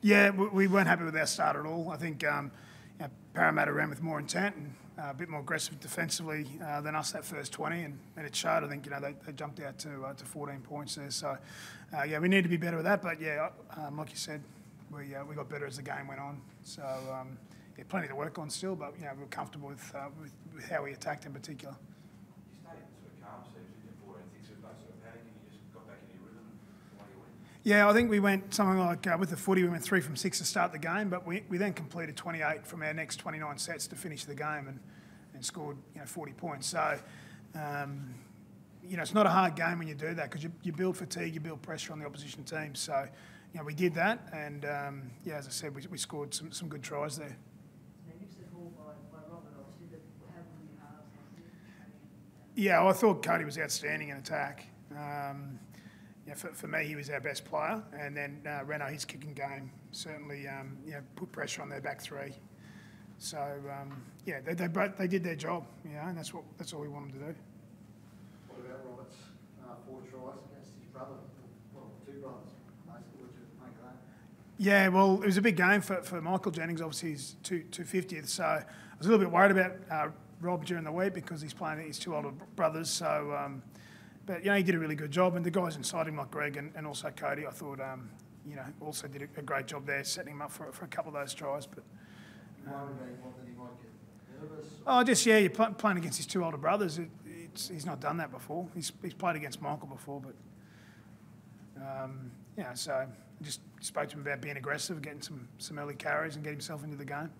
Yeah, we weren't happy with our start at all. I think Parramatta ran with more intent and a bit more aggressive defensively than us that first 20, and it showed. I think they jumped out to 14 points there. So yeah, we need to be better with that. But yeah, like you said, we got better as the game went on. So yeah, plenty to work on still, but we're comfortable with how we attacked in particular. You stayed sort of calm, Steve, didn't you? 14-6 with no sort of panic, and you just got back into your rhythm and away you went. Yeah, I think we went something like, with the footy, we went 3 from 6 to start the game, but we then completed 28 from our next 29 sets to finish the game and scored 40 points. So, it's not a hard game when you do that because you build fatigue, you build pressure on the opposition team. So, we did that, and as I said, we scored some good tries there. Yeah, I thought Cody was outstanding in attack. For me, he was our best player, and then Renault, his kicking game certainly put pressure on their back three. So they did their job, and that's all we want them to do. What about Roberts? 4 tries against his brother, well, 2 brothers. What did you make of that? Yeah, well, it was a big game for Michael Jennings. Obviously, he's 250th, so I was a little bit worried about Rob during the week because he's playing his 2 older brothers. So, but he did a really good job, and the guys inside him like Greg and also Cody, I thought, also did a great job there, setting him up for a couple of those tries. But you're playing against his 2 older brothers. He's not done that before. He's played against Michael before, but so I just spoke to him about being aggressive, getting some early carries, and get himself into the game.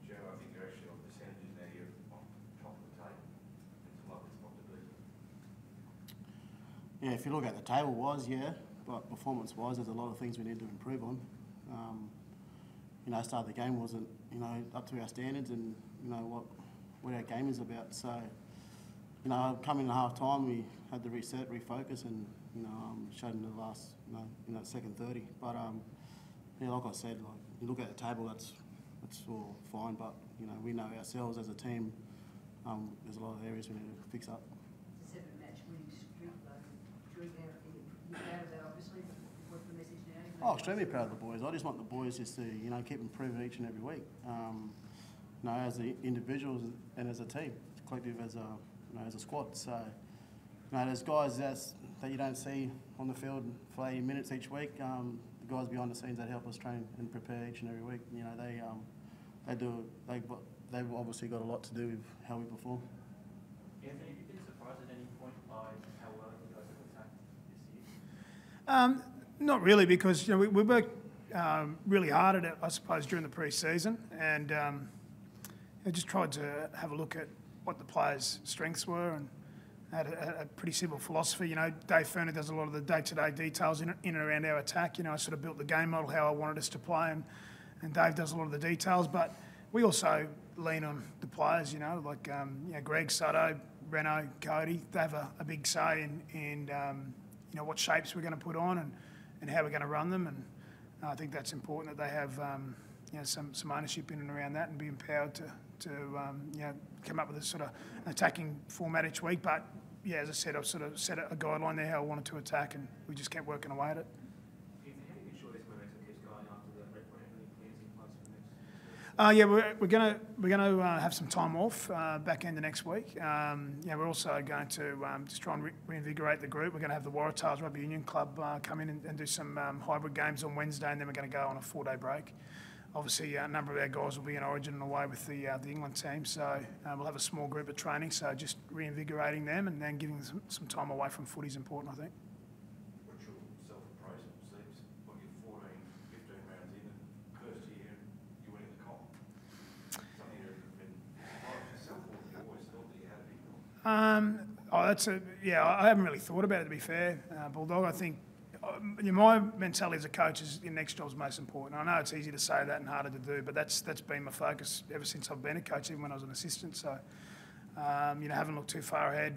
Joe, I think you're actually on percentages now. You're on top of the table. It's a lovely spot to be. Yeah, if you look at the table-wise, but performance-wise, there's a lot of things we need to improve on. Start of the game wasn't, up to our standards and, what our game is about. So, coming in half-time, we had to reset, refocus, and, showed in the last, that second 30. But, like I said, you look at the table, that's all fine, but, we know ourselves as a team, there's a lot of areas we need to fix up. 7-match winning streak, though. You're proud of that, obviously. What's the message now? Oh, extremely proud of the boys. I just want the boys just to, keep improving each and every week. As the individuals and as a team, collective as a squad. So, there's guys that you don't see on the field for 80 minutes each week. The guys behind the scenes that help us train and prepare each and every week. They've obviously got a lot to do with how we perform. Anthony, have you been surprised at any point by how well you guys have attacked this year? Not really, because we worked really hard at it, I suppose, during the pre-season, and I just tried to have a look at what the players' strengths were, and had a pretty simple philosophy. Dave Ferner does a lot of the day-to-day details in and around our attack. I sort of built the game model how I wanted us to play, and Dave does a lot of the details. But we also lean on the players. Like Greg, Sutto, Renault, Cody. They have a big say in what shapes we're going to put on and how we're going to run them. And I think that's important that they have some ownership in and around that and be empowered to come up with a sort of attacking format each week. But as I said, I've sort of set a guideline there how I wanted to attack, and we just kept working away at it. How do you ensure this momentum keeps going after the red point? How many plans in place for the next? We're going to have some time off back end of next week. We're also going to just try and reinvigorate the group. We're going to have the Waratahs Rugby Union Club come in and do some hybrid games on Wednesday, and then we're going to go on a 4-day break. Obviously, a number of our guys will be in Origin and away with the England team, so we'll have a small group at training. So just reinvigorating them and then giving them some time away from footy is important, I think. What's your self-appraisal, Steve? You're 14, 15 rounds in, and first year you're winning the comp. Something you've been proud of yourself, or you always thought that you had to be? I haven't really thought about it, to be fair, Bulldog. I think my mentality as a coach is your next job's most important. I know it's easy to say that and harder to do, but that's been my focus ever since I've been a coach, even when I was an assistant. So, haven't looked too far ahead.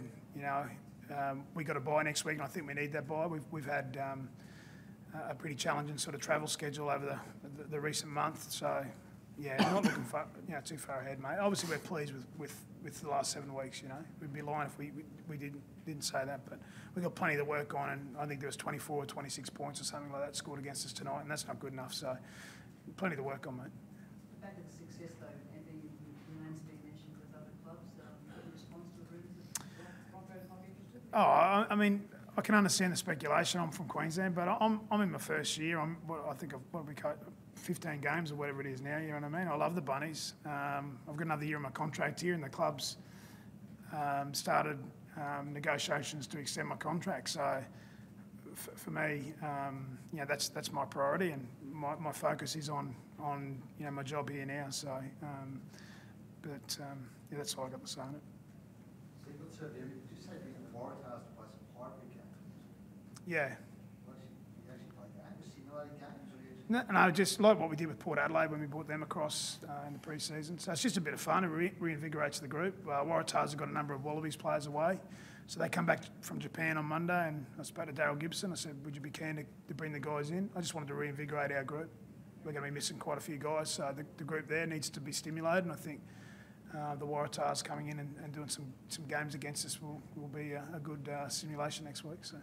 We got a bye next week, and I think we need that bye. We've had a pretty challenging sort of travel schedule over the recent month. So, Yeah, not looking far, too far ahead, mate. Obviously, we're pleased with the last 7 weeks. We'd be lying if we didn't say that. But we've got plenty to work on, and I think there was 24 or 26 points or something like that scored against us tonight, and that's not good enough. So, plenty to work on, mate. Back to the success, though, Anthony, your name's been mentioned with other clubs. In response to the rumours that Broncos might be interested? Oh, I mean, I can understand the speculation. I'm from Queensland, but I'm in my first year. I think I've 15 games or whatever it is now. You know what I mean? I love the Bunnies. I've got another year on my contract here, and the club's started negotiations to extend my contract. So for me, that's my priority, and my focus is on my job here now. So, that's all I got to say on it. So you've got certain areas, did you say being the Waratahs to play some hybrid games? Yeah. What, you actually play games, simulated games, or you just... No, just like what we did with Port Adelaide when we brought them across in the pre-season. So it's just a bit of fun. It reinvigorates the group. Waratahs have got a number of Wallabies players away. So they come back from Japan on Monday, and I spoke to Daryl Gibson. I said, would you be keen to bring the guys in? I just wanted to reinvigorate our group. We're going to be missing quite a few guys, so the group there needs to be stimulated, and I think the Waratahs coming in and doing some games against us will be a good stimulation next week. So.